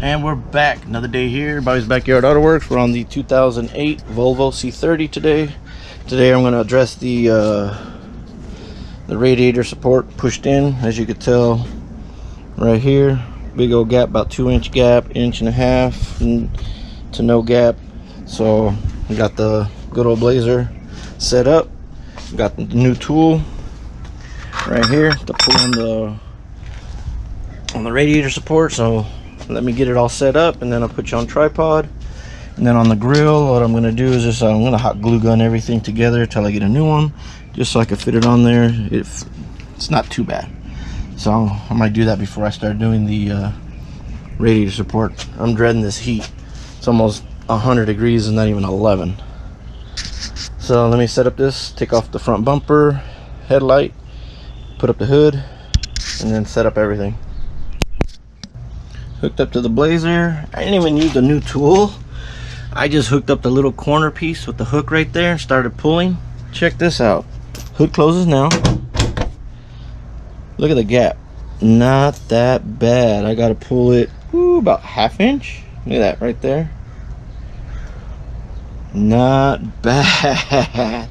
And we're back, another day here, Bobby's Backyard Autoworks. We're on the 2008 Volvo C30 today. Today I'm going to address the radiator support pushed in. As you can tell right here, big old gap, about 2-inch gap, 1.5 inch to no gap. So we got the good old blazer set up. Got the new tool right here to pull on the radiator support. So let me get it all set up, and then I'll put you on tripod. And then on the grill, what I'm going to do is just I'm going to hot glue gun everything together till I get a new one, just so I can fit it on there. It's not too bad. So I might do that before I start doing the radiator support. I'm dreading this heat. It's almost 100 degrees and not even 11. So let me set up this, take off the front bumper, headlight, put up the hood, and then set up everything. Hooked up to the blazer. I didn't even use the new tool. I just hooked up the little corner piece with the hook right there and started pulling. Check this out. Hood closes now. Look at the gap. Not that bad. I gotta pull it about 1/2 inch. Look at that right there. Not bad.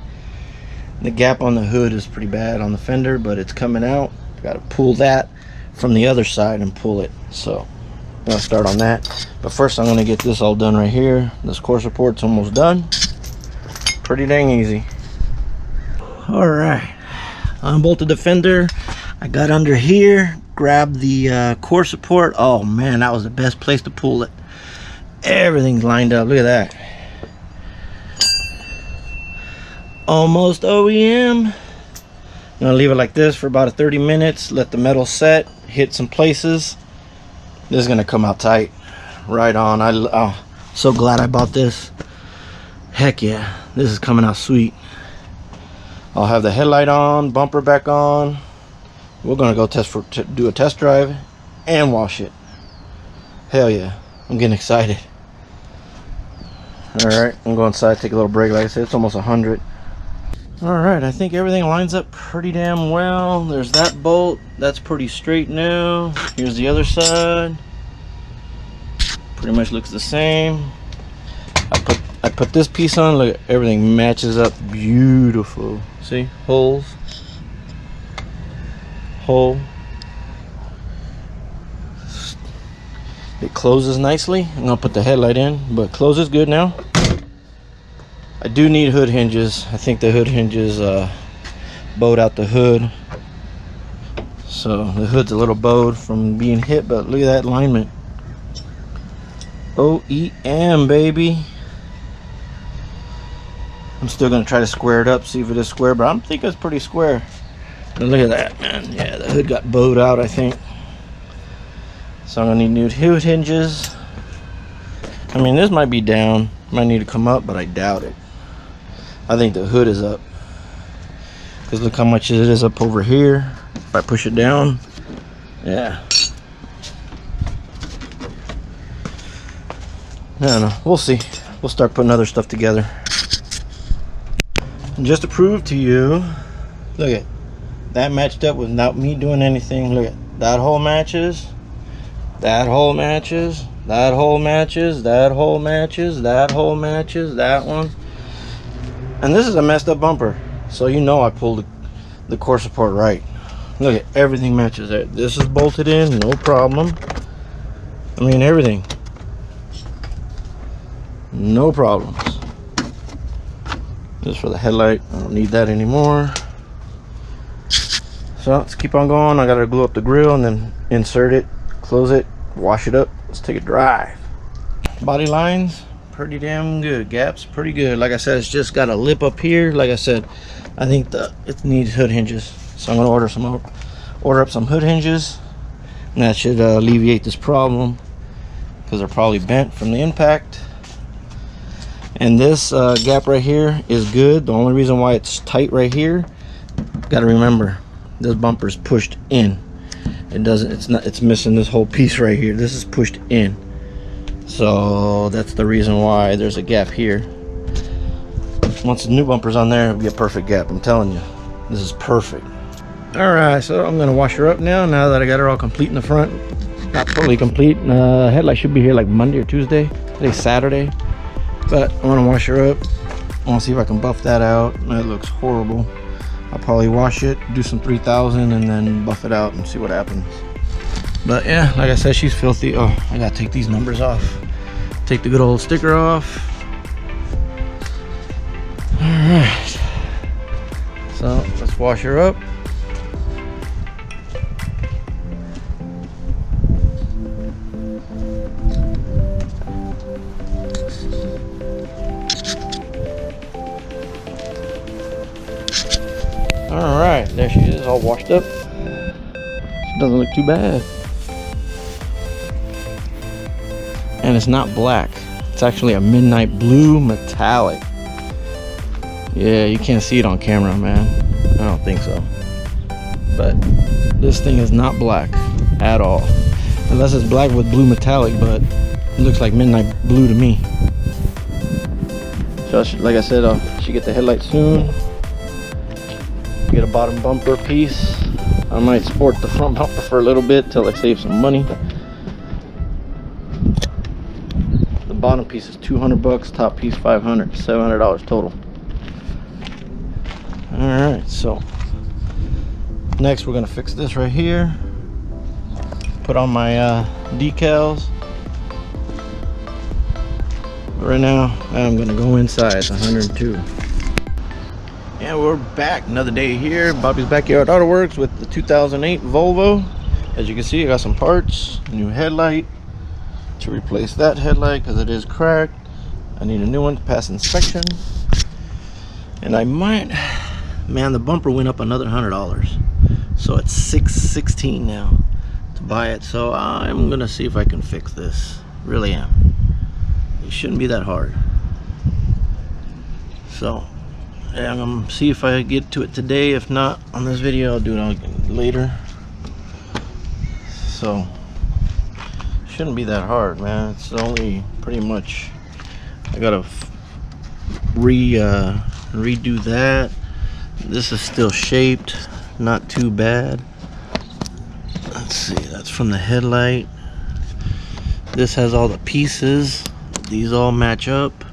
The gap on the hood is pretty bad on the fender, but it's coming out. Gotta pull that from the other side and pull it. So I'll start on that, but first I'm going to get this all done right here. This core support's almost done. Pretty dang easy. Alright, unbolted the fender. I got under here, grabbed the core support. Oh man, that was the best place to pull it. Everything's lined up. Look at that. Almost OEM. I'm going to leave it like this for about 30 minutes, let the metal set, hit some places. This is gonna come out tight, right on. Oh, so glad I bought this. Heck yeah, this is coming out sweet. I'll have the headlight on, bumper back on. We're gonna go do a test drive and wash it. Hell yeah, I'm getting excited. All right, I'm going inside, take a little break. Like I said, it's almost 100. All right, I think everything lines up pretty damn well. There's that bolt, that's pretty straight now. Here's the other side. Pretty much looks the same. I put this piece on. Look, everything matches up beautiful. See, holes, hole. It closes nicely. I'm gonna put the headlight in, but closes good now. I do need hood hinges. I think the hood hinges bowed out the hood, so the hood's a little bowed from being hit, but look at that alignment. OEM, baby. I'm still gonna try to square it up, see if it is square, but I think it's pretty square. And look at that, man. Yeah, the hood got bowed out, I think. So I'm gonna need new hood hinges. I mean, this might be down, might need to come up, but I doubt it. I think the hood is up, because look how much it is up over here. If I push it down, yeah. I don't know, we'll see. We'll start putting other stuff together. And just to prove to you, look at that, matched up without me doing anything. Look at that hole matches, that hole matches, that hole matches, that hole matches, that hole matches, that one. And this is a messed up bumper, so you know I pulled the core support right. Look at everything matches there. This is bolted in, no problem. I mean, everything, no problems. Just for the headlight, I don't need that anymore. So let's keep on going. I gotta glue up the grill and then insert it, close it, wash it up. Let's take a drive. Body lines, pretty damn good. Gaps, pretty good. Like I said, it's just got a lip up here. Like I said, I think it needs hood hinges, so I'm gonna order up some hood hinges, and that should alleviate this problem, because they're probably bent from the impact. And this gap right here is good. The only reason why it's tight right here, got to remember, this bumper is pushed in. It doesn't, it's missing this whole piece right here. This is pushed in, so that's the reason why there's a gap here. Once the new bumper's on there, it'll be a perfect gap. I'm telling you, this is perfect. All right, so I'm gonna wash her up now that I got her all complete in the front. not totally complete. Headlight should be here like Monday or Tuesday. Today's Saturday, but I want to wash her up. I want to see if I can buff that out. That looks horrible. I'll probably wash it, do some 3000, and then buff it out and see what happens. But yeah, like I said, she's filthy. Oh, I gotta take these numbers off. Take the good old sticker off. All right. So let's wash her up. All right, there she is, all washed up. She doesn't look too bad. And it's not black. It's actually a midnight blue metallic. Yeah, you can't see it on camera, man. I don't think so. But this thing is not black at all. Unless it's black with blue metallic, but it looks like midnight blue to me. So like I said, she get the headlight soon. Get a bottom bumper piece. I might sport the front bumper for a little bit till I save some money. The bottom piece is 200 bucks, top piece 500, $700 total. All right, so next we're gonna fix this right here. Put on my decals. But right now I'm gonna go inside. It's 102. And we're back, another day here, Bobby's Backyard Autoworks with the 2008 Volvo. As you can see, I got some parts, new headlight to replace that headlight because it is cracked. I need a new one to pass inspection. And I might, man, the bumper went up another $100. So it's $616 now to buy it. So I'm gonna see if I can fix this, really am. It shouldn't be that hard. So I'm gonna see if I get to it today. If not on this video, I'll do it later. So shouldn't be that hard, man. It's only pretty much, I gotta redo that. This is still shaped, not too bad. Let's see, that's from the headlight. This has all the pieces. These all match up.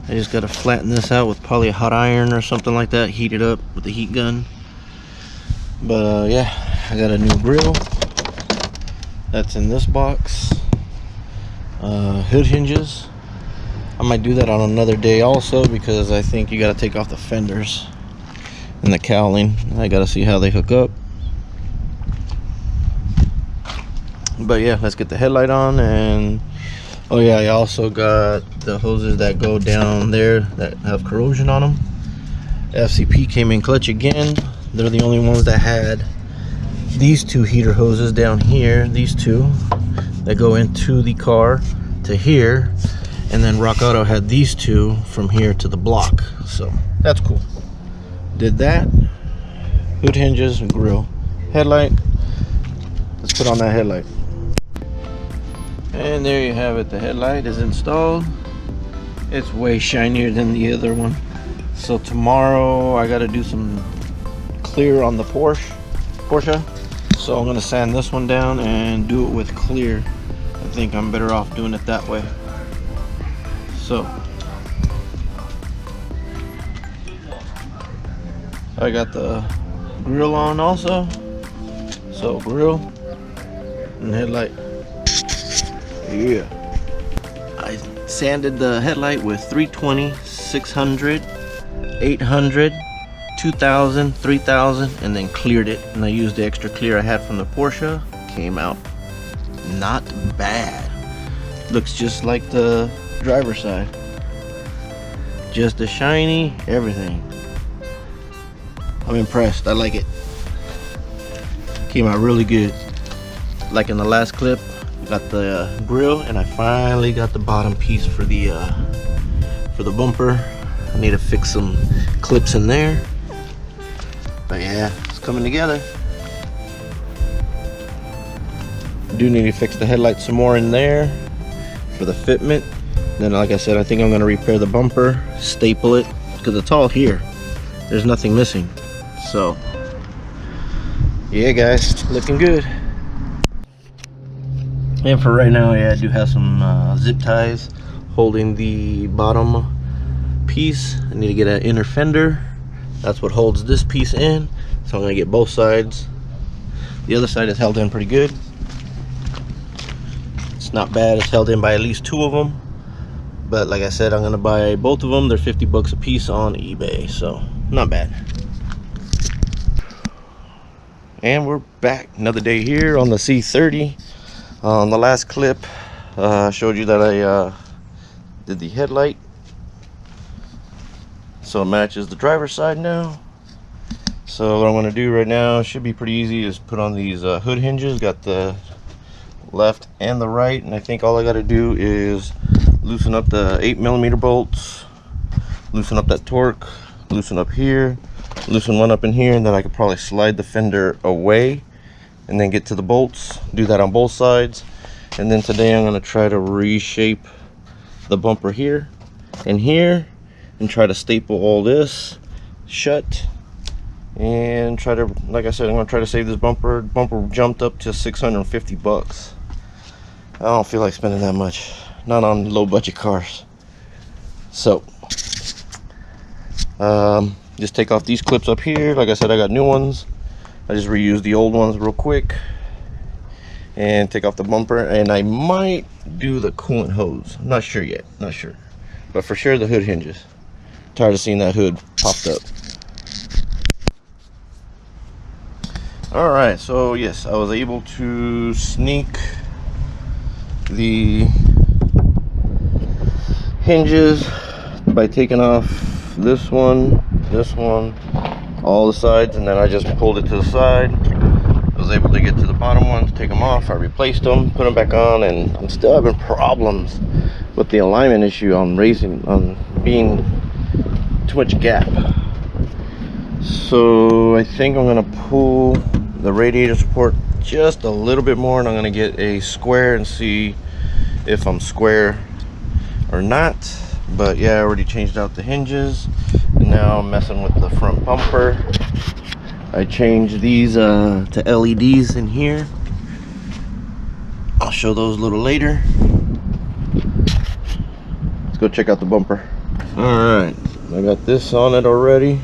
I just gotta flatten this out with probably a hot iron or something like that, heat it up with the heat gun. But yeah, I got a new grill that's in this box. Hood hinges, I might do that on another day also, because I think you gotta take off the fenders and the cowling. I gotta see how they hook up. But yeah, let's get the headlight on. And oh yeah, I also got the hoses that go down there that have corrosion on them. FCP came in clutch again. They're the only ones that had these two heater hoses down here, these two that go into the car to here, and then Rock Auto had these two from here to the block. So that's cool. Did that. Hood hinges and grill. Headlight. Let's put on that headlight. And there you have it, the headlight is installed. It's way shinier than the other one. So tomorrow I gotta do some clear on the Porsche. So I'm gonna sand this one down and do it with clear. I think I'm better off doing it that way. So I got the grill on also. So grill and headlight. Yeah, I sanded the headlight with 320, 600, 800, 2000, 3000, and then cleared it. And I used the extra clear I had from the Porsche. Came out not bad. Looks just like the driver's side. Just as shiny, everything. I'm impressed. I like it. Came out really good. Like in the last clip, got the grill, and I finally got the bottom piece for the bumper. I need to fix some clips in there, but yeah, it's coming together. Do need to fix the headlight some more in there for the fitment. Then, like I said, I think I'm going to repair the bumper, staple it, because it's all here. There's nothing missing. So yeah guys, looking good. And for right now, yeah, I do have some zip ties holding the bottom piece. I need to get an inner fender. That's what holds this piece in. So I'm gonna get both sides. The other side is held in pretty good. It's not bad. It's held in by at least 2 of them. But like I said, I'm gonna buy both of them. They're 50 bucks a piece on eBay, so not bad. And we're back, another day here on the C30. On the last clip, I showed you that I did the headlight, so it matches the driver's side now. So what I'm going to do right now should be pretty easy, is put on these hood hinges. Got the left and the right, and I think all I got to do is loosen up the 8mm bolts, loosen up that torque, loosen up here, loosen one up in here, and then I could probably slide the fender away and then get to the bolts. Do that on both sides. And then today I'm going to try to reshape the bumper here and here, and try to staple all this shut, and try to, like I said, I'm going to try to save this bumper. Bumper jumped up to 650 bucks. I don't feel like spending that much, not on low budget cars. So just take off these clips up here. Like I said, I got new ones. I just reused the old ones real quick, and take off the bumper, and I might do the coolant hose. I'm not sure yet, not sure, but for sure the hood hinges. Tired of seeing that hood popped up. All right, so yes, I was able to sneak the hinges by taking off this one, all the sides, and then I just pulled it to the side. I was able to get to the bottom ones, take them off. I replaced them, put them back on, and I'm still having problems with the alignment issue on being too much gap. So I think I'm gonna pull the radiator support just a little bit more, and I'm gonna get a square and see if I'm square or not. But yeah, I already changed out the hinges, and now I'm messing with the front bumper. I changed these to LEDs in here. I'll show those a little later. Let's go check out the bumper. Alright, I got this on it already.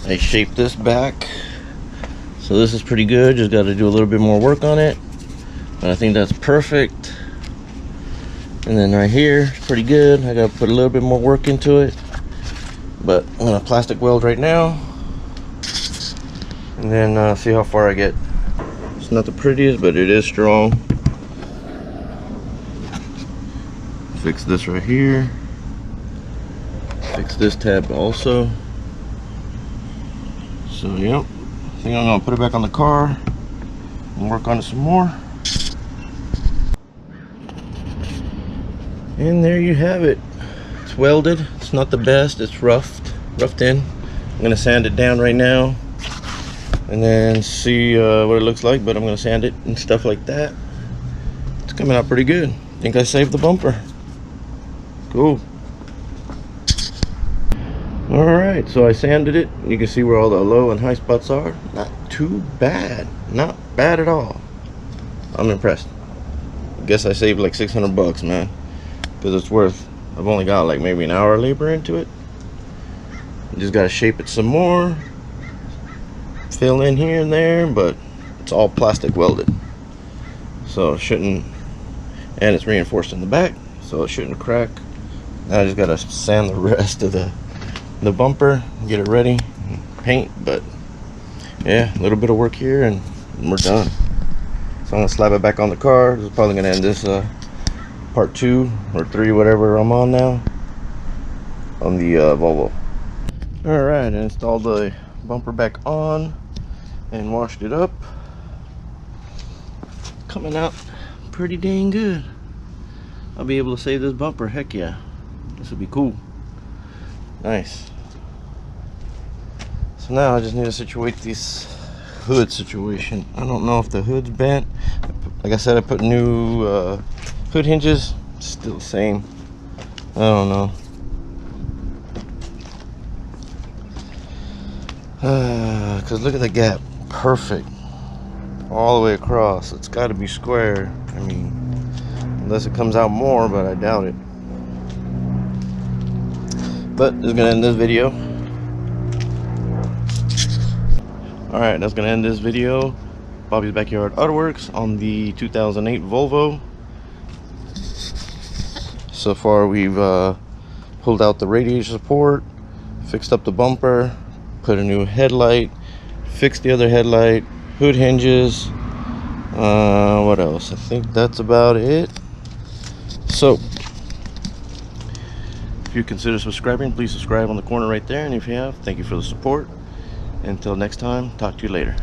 I shaped this back, so this is pretty good. Just got to do a little bit more work on it, but I think that's perfect. And then right here, pretty good. I got to put a little bit more work into it, but I'm gonna plastic weld right now, and then see how far I get. It's not the prettiest, but it is strong. Fix this right here. Fix this tab also. So yep, I think I'm gonna put it back on the car and work on it some more. And there you have it. It's welded. It's not the best. It's roughed in. I'm gonna sand it down right now, and then see what it looks like. But I'm gonna sand it and stuff like that. It's coming out pretty good. I think I saved the bumper. Cool. All right, so I sanded it. You can see where all the low and high spots are. Not too bad. Not bad at all. I'm impressed. I guess I saved like 600 bucks, man, because it's worth. I've only got like maybe an hour of labor into it. You just gotta shape it some more, fill in here and there, but it's all plastic welded, so it shouldn't, and it's reinforced in the back, so it shouldn't crack. Now I just gotta sand the rest of the bumper, get it ready, paint. But yeah, a little bit of work here and we're done. So I'm gonna slap it back on the car. This is probably gonna end this part 2 or 3, whatever I'm on now, on the Volvo. All right, I installed the bumper back on and washed it up. Coming out pretty dang good. I'll be able to save this bumper. Heck yeah, this would be cool. Nice. So now I just need to situate this hood situation. I don't know if the hood's bent. Like I said, I put new hood hinges. Still the same. I don't know. Because look at the gap. Perfect. all the way across. It's got to be square. I mean, unless it comes out more, but I doubt it. But this is gonna end this video. Alright, that's gonna end this video. Bobby's Backyard Autoworks on the 2008 Volvo. So far we've pulled out the radiator support, fixed up the bumper, put a new headlight, fixed the other headlight, hood hinges, what else? I think that's about it. So if you consider subscribing, please subscribe on the corner right there, and if you have, thank you for the support. Until next time, talk to you later.